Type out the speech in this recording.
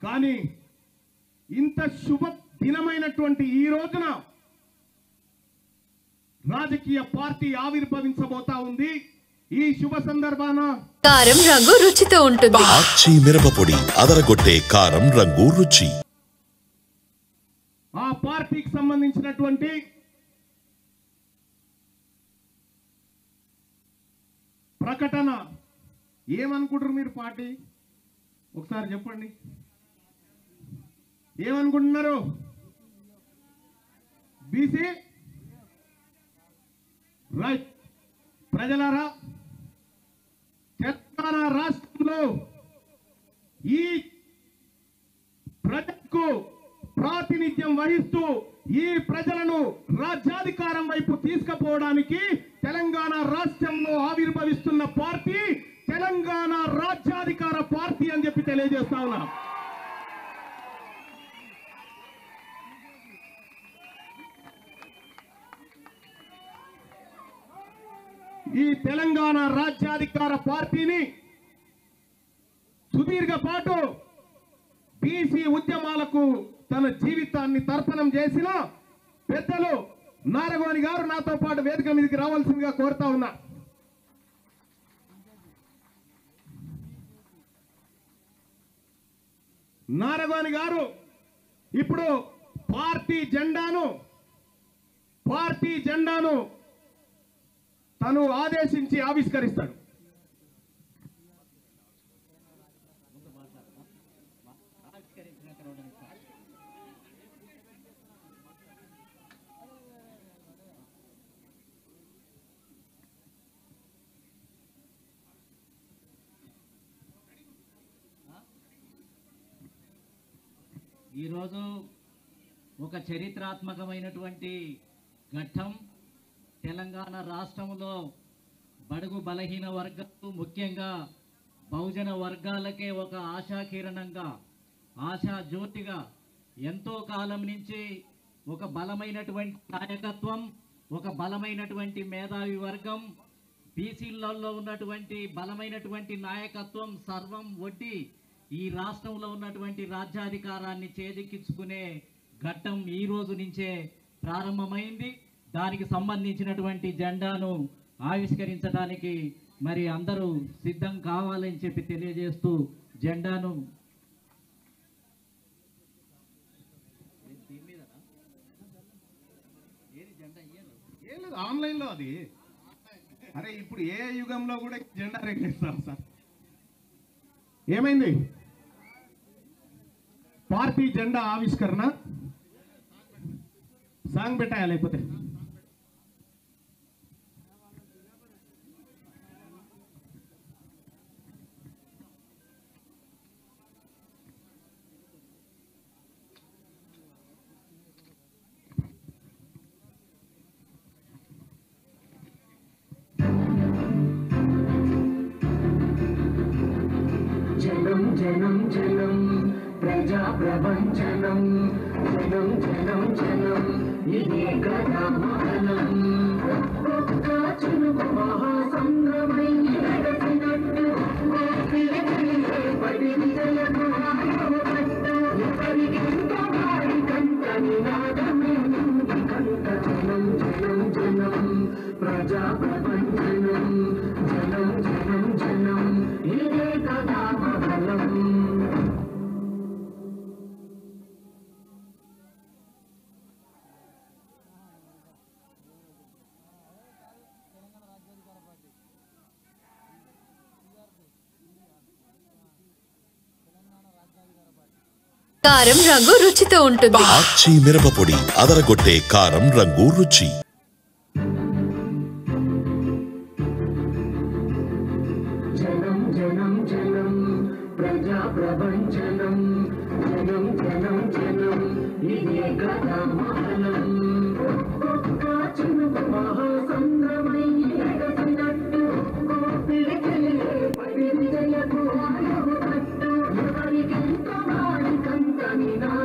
కానీ ఇంత శుభ దినమైనటువంటి ఈ రోజున రాజకీయ పార్టీ ఆవిర్భవించబోతా ఉంది. ఈ శుభ సందర్భాన కారం రంగు రుచితో ఉంటుంది. ఆచి మిరపపొడి అదరగొట్టే కారం రంగు రుచి. ఆ పార్టీకి సంబంధించినటువంటి ప్రకటన ఏమనుకుంటారు మీరు? పార్టీ ఒకసారి చెప్పండి, ఏమనుకుంటున్నారు? BC right. ప్రజలారా, తెలంగాణ రాష్ట్రంలో ఈ ప్రజలకు ప్రాతినిధ్యం వహిస్తూ ఈ ప్రజలను రాజ్యాధికారం వైపు తీసుకుపోవడానికి తెలంగాణ రాష్ట్రంలో ఆవిర్భవిస్తున్న పార్టీ తెలంగాణ రాజ్యాధికార పార్టీ అని చెప్పి తెలియజేస్తా ఉన్నా. ఈ తెలంగాణ రాజ్యాధికార పార్టీని సుదీర్ఘపాటు బీసీ ఉద్యమాలకు తన జీవితాన్ని తర్పణం చేసిన పెద్దలు నారగోని గారు నాతో పాటు వేదిక మీదకి రావాల్సిందిగా కోరుతా ఉన్నా. నారగోని గారు ఇప్పుడు పార్టీ జెండాను తను ఆదేశించి ఆవిష్కరిస్తాడు. ఈరోజు ఒక చరిత్రాత్మకమైనటువంటి ఘట్టం. తెలంగాణ రాష్ట్రంలో బడుగు బలహీన వర్గాలు, ముఖ్యంగా బహుజన వర్గాలకే ఒక ఆశాకిరణంగా, ఆశా జ్యోతిగా ఎంతో కాలం నుంచి ఒక బలమైనటువంటి నాయకత్వం, ఒక బలమైనటువంటి మేధావి వర్గం, బీసీలలో ఉన్నటువంటి బలమైనటువంటి నాయకత్వం సర్వం ఒడ్డి ఈ రాష్ట్రంలో ఉన్నటువంటి రాజ్యాధికారాన్ని చేజిక్కించుకునే ఘట్టం ఈ రోజు నుంచే ప్రారంభమైంది. దానికి సంబంధించినటువంటి జెండాను ఆవిష్కరించడానికి మరి అందరూ సిద్ధం కావాలని చెప్పి తెలియజేస్తూ జెండాను ఆన్లైన్లో అది అరే ఇప్పుడు ఏ యుగంలో కూడా జెండా రెగ్యులేస్తాం సార్. ఏమైంది? పార్టీ జెండా ఆవిష్కరణ సాంగ్ పెట్టాయా? లేకపోతే జనం జనం జనం ప్రజా ప్రపంచనం, జనం జనం జనం ఇదే కదా మహనం. ఒక్క చినుకు మహాసంద్రమై ఎగసినట్టు పడి విజయము ఆయువట్టు ఎవరికింత వారి కంట నినాదమే కంట. జనం జనం జనం ప్రజా ప్రపంచనం, జనం జనం జనం ఇదే కదా మహనం. కారం రంగు రుచితో ఉంటుంది. ఆచి మిరపపొడి అదరగొట్టే కారం రంగు రుచి. జనం జనం జనం ప్రజా ప్రపంచనం, జనం జనం జనం ఇదే కదా మహనం. ఒక్క చినుకు మహాసంద్రమై ఎగసినట్టు పడి విజయము ఆయువట్టు ఎవరికింత వారి కంట నినాదమే